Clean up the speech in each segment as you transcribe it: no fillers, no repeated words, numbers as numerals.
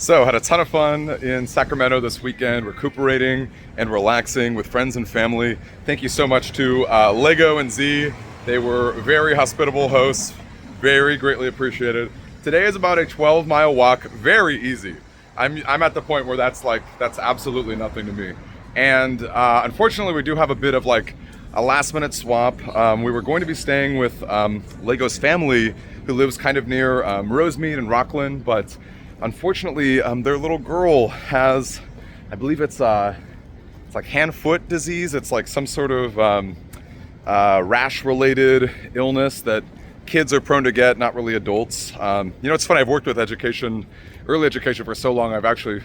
So, had a ton of fun in Sacramento this weekend, recuperating and relaxing with friends and family. Thank you so much to Lego and Z. They were very hospitable hosts, very greatly appreciated. Today is about a 12-mile walk, very easy. I'm at the point where that's absolutely nothing to me. And unfortunately, we do have a bit of like a last-minute swap. We were going to be staying with Lego's family, who lives kind of near Rosemead and Rockland, but unfortunately, their little girl has, I believe it's like hand-foot disease. It's like some sort of rash-related illness that kids are prone to get, not really adults. It's funny, I've worked with early education for so long, I've actually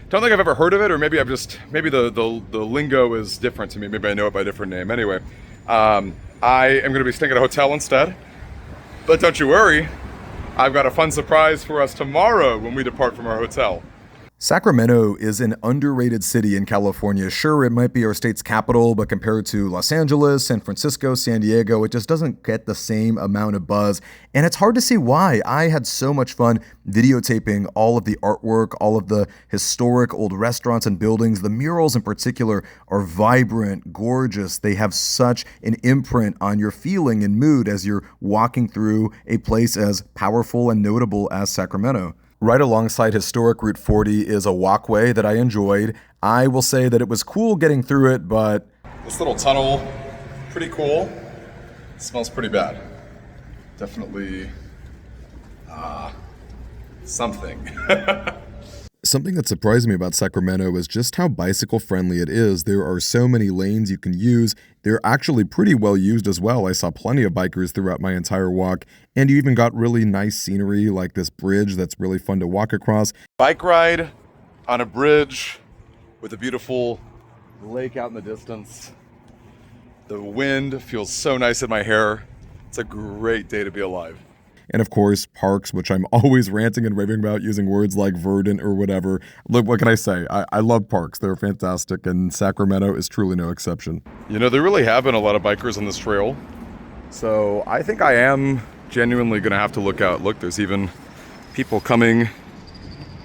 don't think I've ever heard of it, or maybe the lingo is different to me. Maybe I know it by a different name. Anyway, I am going to be staying at a hotel instead. But don't you worry, I've got a fun surprise for us tomorrow when we depart from our hotel. Sacramento is an underrated city in California. Sure, it might be our state's capital, but compared to Los Angeles, San Francisco, San Diego, it just doesn't get the same amount of buzz. And it's hard to see why. I had so much fun videotaping all of the artwork, all of the historic old restaurants and buildings. The murals in particular are vibrant, gorgeous. They have such an imprint on your feeling and mood as you're walking through a place as powerful and notable as Sacramento. Right alongside historic Route 40 is a walkway that I enjoyed. I will say that it was cool getting through it, but this little tunnel, pretty cool. It smells pretty bad. Definitely something. Something that surprised me about Sacramento is just how bicycle-friendly it is. There are so many lanes you can use. They're actually pretty well used as well. I saw plenty of bikers throughout my entire walk, and you even got really nice scenery like this bridge that's really fun to walk across. Bike ride on a bridge with a beautiful lake out in the distance. The wind feels so nice in my hair. It's a great day to be alive. And of course, parks, which I'm always ranting and raving about using words like verdant or whatever. Look, what can I say? I love parks. They're fantastic, and Sacramento is truly no exception. You know, there really have been a lot of bikers on this trail. So I think I am genuinely going to have to look out. Look, there's even people coming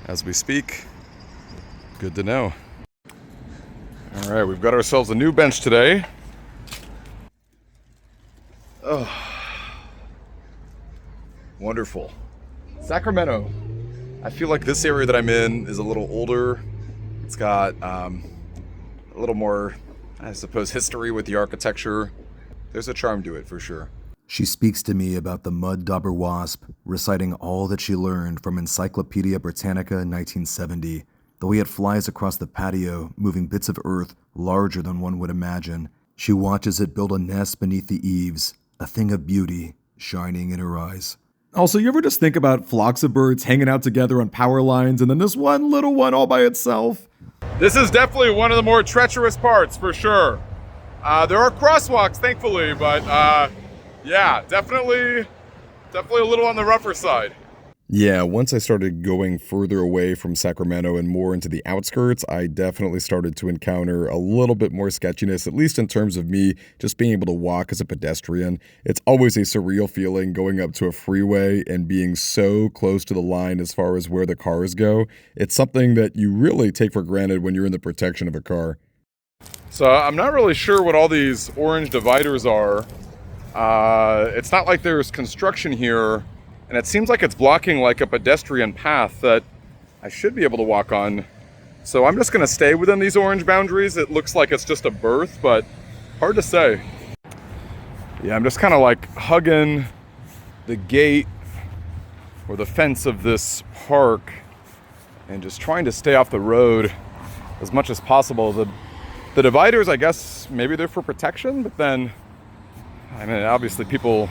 as we speak. Good to know. All right, we've got ourselves a new bench today. Oh. Wonderful. Sacramento. I feel like this area that I'm in is a little older. It's got a little more, I suppose, history with the architecture. There's a charm to it for sure. She speaks to me about the mud dauber wasp, reciting all that she learned from Encyclopedia Britannica 1970. The way it flies across the patio, moving bits of earth larger than one would imagine. She watches it build a nest beneath the eaves, a thing of beauty shining in her eyes. Also, you ever just think about flocks of birds hanging out together on power lines and then this one little one all by itself? This is definitely one of the more treacherous parts, for sure. There are crosswalks, thankfully, but yeah, definitely a little on the rougher side. Yeah, once I started going further away from Sacramento and more into the outskirts, I definitely started to encounter a little bit more sketchiness, at least in terms of me just being able to walk as a pedestrian. It's always a surreal feeling going up to a freeway and being so close to the line as far as where the cars go. It's something that you really take for granted when you're in the protection of a car. So I'm not really sure what all these orange dividers are. It's not like there's construction here. And it seems like it's blocking like a pedestrian path that I should be able to walk on. So I'm just going to stay within these orange boundaries. It looks like it's just a berth, but hard to say. Yeah, I'm just kind of like hugging the gate or the fence of this park and just trying to stay off the road as much as possible. The dividers, I guess, maybe they're for protection, but then, I mean, obviously people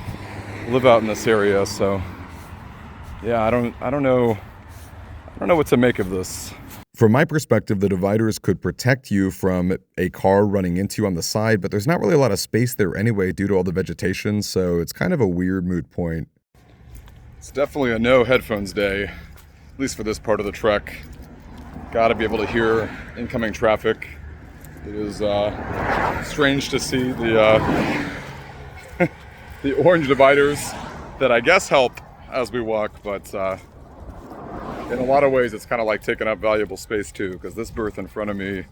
live out in this area, so yeah, I don't know what to make of this. From my perspective, the dividers could protect you from a car running into you on the side, but there's not really a lot of space there anyway due to all the vegetation, so it's kind of a weird moot point. It's definitely a no headphones day, at least for this part of the trek. Gotta be able to hear incoming traffic. It is strange to see the the orange dividers that I guess help as we walk, but in a lot of ways, it's kind of like taking up valuable space too, because this berth in front of me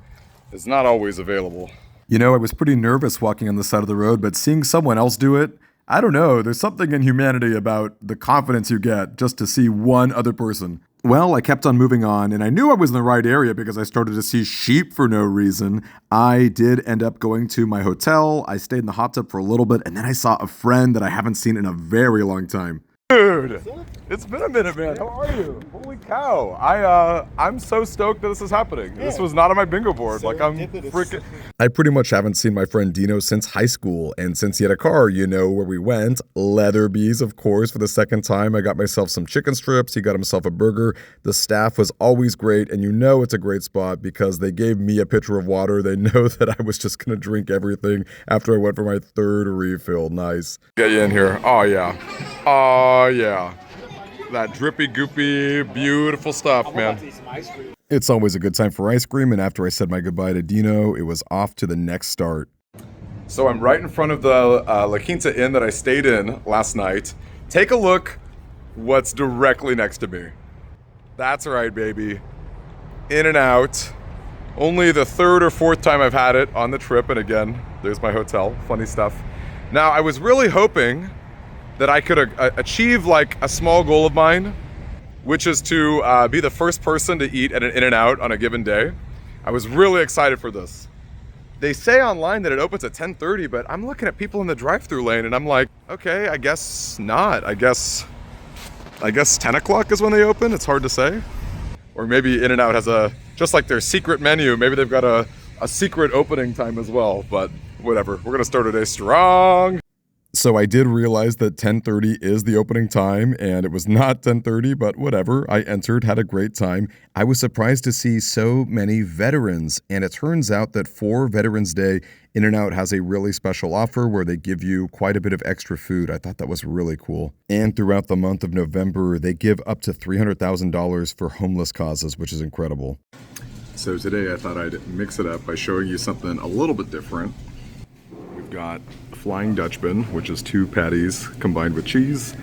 is not always available. You know, I was pretty nervous walking on the side of the road, but seeing someone else do it, I don't know. There's something in humanity about the confidence you get just to see one other person. Well, I kept on moving on, and I knew I was in the right area because I started to see sheep for no reason. I did end up going to my hotel. I stayed in the hot tub for a little bit, and then I saw a friend that I haven't seen in a very long time. Dude, it's been a minute, man. How are you? Holy cow. I'm so stoked that this is happening. This was not on my bingo board. Like, I'm freaking... I pretty much haven't seen my friend Dino since high school, and since he had a car, you know where we went. Leatherby's, of course, for the second time. I got myself some chicken strips. He got himself a burger. The staff was always great, and you know it's a great spot because they gave me a pitcher of water. They know that I was just going to drink everything after I went for my third refill. Nice. Get you in here. Oh, yeah. Oh, yeah. That drippy, goopy, beautiful stuff, man. It's always a good time for ice cream, and after I said my goodbye to Dino, it was off to the next start. So I'm right in front of the La Quinta Inn that I stayed in last night. Take a look what's directly next to me. That's right, baby. In-N-Out. Only the third or fourth time I've had it on the trip, and again, there's my hotel. Funny stuff. Now, I was really hoping that I could achieve like a small goal of mine, which is to be the first person to eat at an In-N-Out on a given day. I was really excited for this. They say online that it opens at 10:30, but I'm looking at people in the drive-thru lane and I'm like, okay, I guess not. I guess 10 o'clock is when they open. It's hard to say. Or maybe In-N-Out has just like their secret menu, maybe they've got a secret opening time as well, but whatever. We're gonna start today strong. So I did realize that 10:30 is the opening time, and it was not 10:30, but whatever. I entered, had a great time. I was surprised to see so many veterans, and it turns out that for Veterans Day, In-N-Out has a really special offer where they give you quite a bit of extra food. I thought that was really cool. And throughout the month of November, they give up to $300,000 for homeless causes, which is incredible. So today I thought I'd mix it up by showing you something a little bit different. We've got Flying Dutchman, which is 2 patties combined with cheese,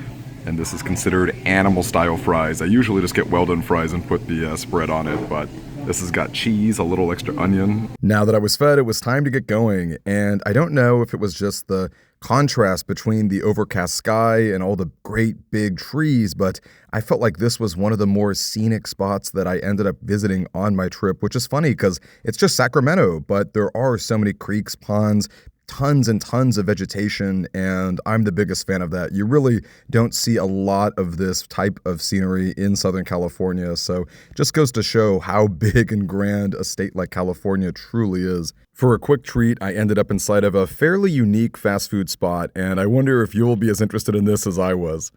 and this is considered animal style fries. I usually just get well done fries and put the spread on it, but this has got cheese, a little extra onion. Now that I was fed, it was time to get going, and I don't know if it was just the contrast between the overcast sky and all the great big trees, but I felt like this was one of the more scenic spots that I ended up visiting on my trip, which is funny because it's just Sacramento, but there are so many creeks, ponds, tons and tons of vegetation, and I'm the biggest fan of that. You really don't see a lot of this type of scenery in Southern California, so just goes to show how big and grand a state like California truly is. For a quick treat, I ended up inside of a fairly unique fast food spot, and I wonder if you'll be as interested in this as I was.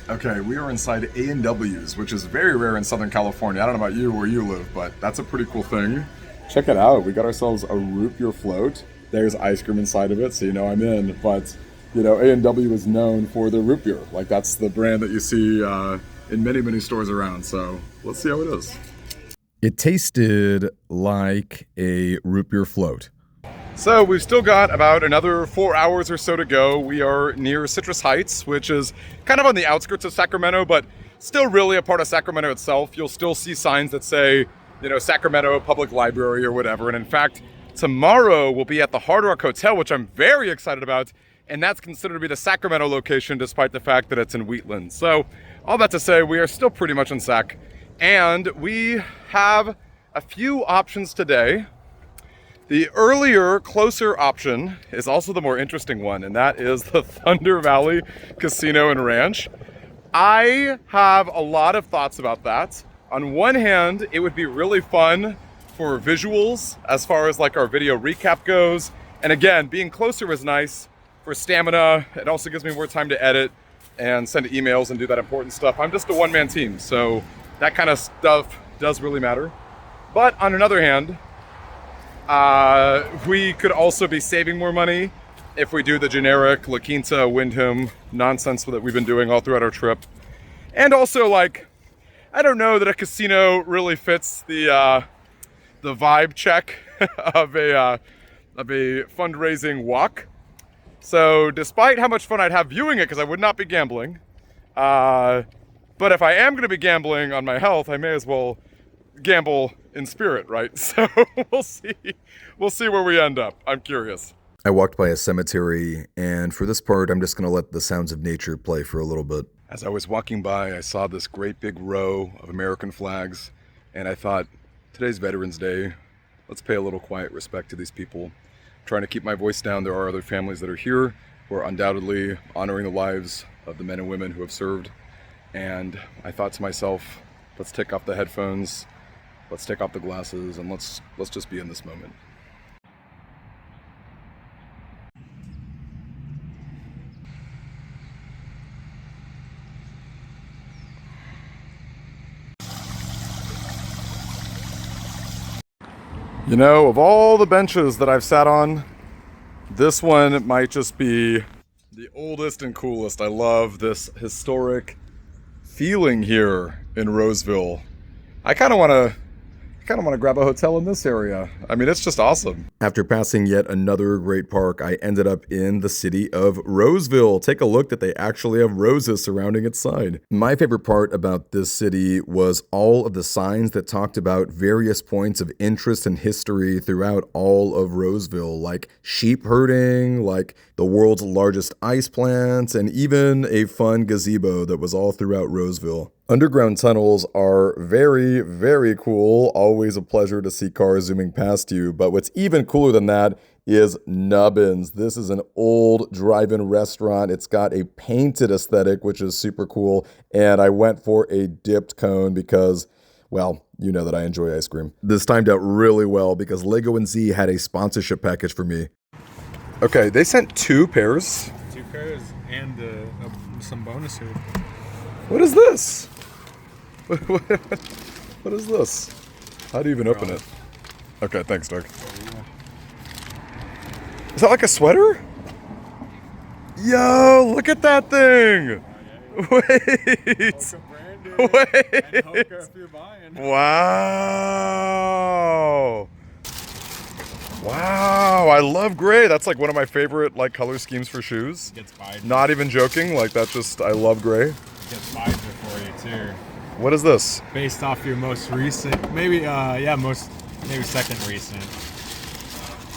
Okay, we are inside A&W's, which is very rare in Southern California. I don't know about you where you live, but that's a pretty cool thing. Check it out. We got ourselves a root beer float. There's ice cream inside of it, so you know I'm in. But, you know, A&W is known for their root beer. Like, that's the brand that you see in many, many stores around. So let's see how it is. It tasted like a root beer float. So we've still got about another 4 hours or so to go. We are near Citrus Heights, which is kind of on the outskirts of Sacramento, but still really a part of Sacramento itself. You'll still see signs that say, you know, Sacramento Public Library or whatever. And in fact, tomorrow we'll be at the Hard Rock Hotel, which I'm very excited about, and that's considered to be the Sacramento location despite the fact that it's in Wheatland. So all that to say, we are still pretty much in Sac, and we have a few options today. The earlier, closer option is also the more interesting one, and that is the Thunder Valley Casino and Ranch. I have a lot of thoughts about that. On one hand, it would be really fun for visuals as far as like our video recap goes. And again, being closer is nice for stamina. It also gives me more time to edit and send emails and do that important stuff. I'm just a one-man team, so that kind of stuff does really matter. But on another hand, we could also be saving more money if we do the generic La Quinta, Wyndham nonsense that we've been doing all throughout our trip. And also, like, I don't know that a casino really fits the vibe check of a fundraising walk. So despite how much fun I'd have viewing it, because I would not be gambling, But if I am going to be gambling on my health, I may as well gamble in spirit, right? So we'll see. We'll see where we end up. I'm curious. I walked by a cemetery, and for this part, I'm just going to let the sounds of nature play for a little bit. As I was walking by, I saw this great big row of American flags, and I thought, today's Veterans Day. Let's pay a little quiet respect to these people. I'm trying to keep my voice down. There are other families that are here who are undoubtedly honoring the lives of the men and women who have served. And I thought to myself, let's take off the headphones, let's take off the glasses, and let's just be in this moment. You know, of all the benches that I've sat on, this one might just be the oldest and coolest. I love this historic feeling here in Roseville. I kind of want to grab a hotel in this area. I mean, it's just awesome. After passing yet another great park, I ended up in the city of Roseville. Take a look that they actually have roses surrounding its sign. My favorite part about this city was all of the signs that talked about various points of interest and history throughout all of Roseville, like sheep herding, like the world's largest ice plant, and even a fun gazebo that was all throughout Roseville. Underground tunnels are very, very cool. Always a pleasure to see cars zooming past you. But what's even cooler than that is Nubbins. This is an old drive-in restaurant. It's got a painted aesthetic, which is super cool. And I went for a dipped cone because, well, you know that I enjoy ice cream. This timed out really well because Lego and Z had a sponsorship package for me. Okay, they sent 2 pairs. 2 pairs and some bonus here. What is this? What is this? How do you even open it? Okay, thanks, Doug. Is that like a sweater? Yo, look at that thing! Wait! Hoka branded. Wait! And Hoka if you're buying. Wow! Wow, I love gray. That's like one of my favorite like color schemes for shoes. Gets Biden. Not even joking, like that's just, I love gray. Gets Biden for you too. What is this? Based off your most recent, maybe second recent.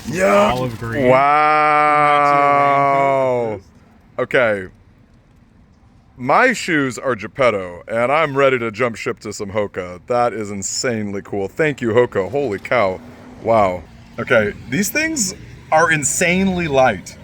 Yeah. Olive green. Wow. Okay. My shoes are Geppetto, and I'm ready to jump ship to some Hoka. That is insanely cool. Thank you, Hoka. Holy cow. Wow. Okay, these things are insanely light.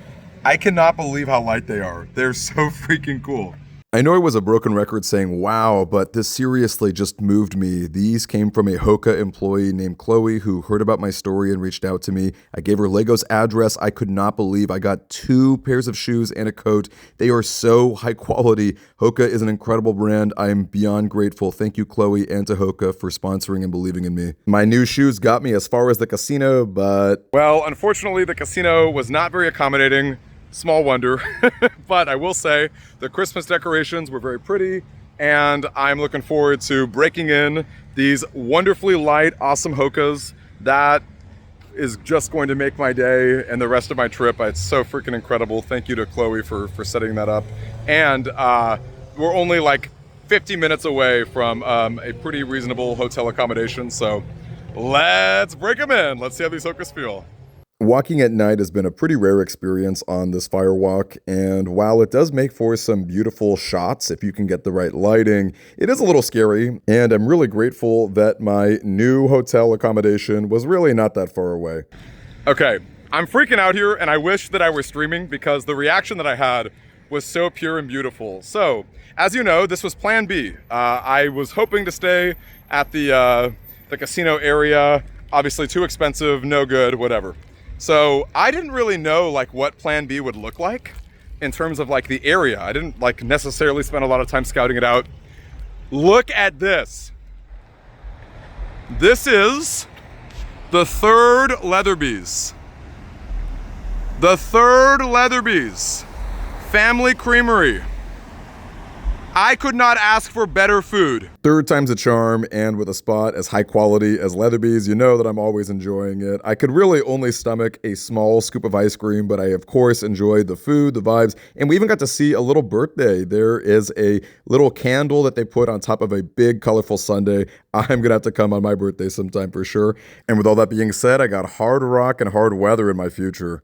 I cannot believe how light they are. They're so freaking cool. I know it was a broken record saying wow, but this seriously just moved me. These came from a Hoka employee named Chloe who heard about my story and reached out to me. I gave her Lego's address. I could not believe I got 2 pairs of shoes and a coat. They are so high quality. Hoka is an incredible brand. I am beyond grateful. Thank you, Chloe, and to Hoka for sponsoring and believing in me. My new shoes got me as far as the casino, but... Well, unfortunately, the casino was not very accommodating. Small wonder, but I will say the Christmas decorations were very pretty, and I'm looking forward to breaking in these wonderfully light, awesome Hokas. That is just going to make my day and the rest of my trip. It's so freaking incredible. Thank you to Chloe for setting that up. And we're only like 50 minutes away from a pretty reasonable hotel accommodation, so let's break them in. Let's see how these Hokas feel. Walking at night has been a pretty rare experience on this firewalk, and while it does make for some beautiful shots if you can get the right lighting, it is a little scary, and I'm really grateful that my new hotel accommodation was really not that far away. Okay, I'm freaking out here, and I wish that I were streaming because the reaction that I had was so pure and beautiful. So, as you know, this was Plan B. I was hoping to stay at the casino area. Obviously too expensive, no good, whatever. So I didn't really know like what Plan B would look like in terms of like the area. I didn't like necessarily spend a lot of time scouting it out. Look at this. This is the third Leatherby's. The third Leatherby's Family Creamery. I could not ask for better food. Third time's a charm, and with a spot as high quality as Leatherby's, you know that I'm always enjoying it. I could really only stomach a small scoop of ice cream, but I of course enjoyed the food, the vibes, and we even got to see a little birthday. There is a little candle that they put on top of a big colorful sundae. I'm gonna have to come on my birthday sometime for sure. And with all that being said, I got hard rock and hard weather in my future.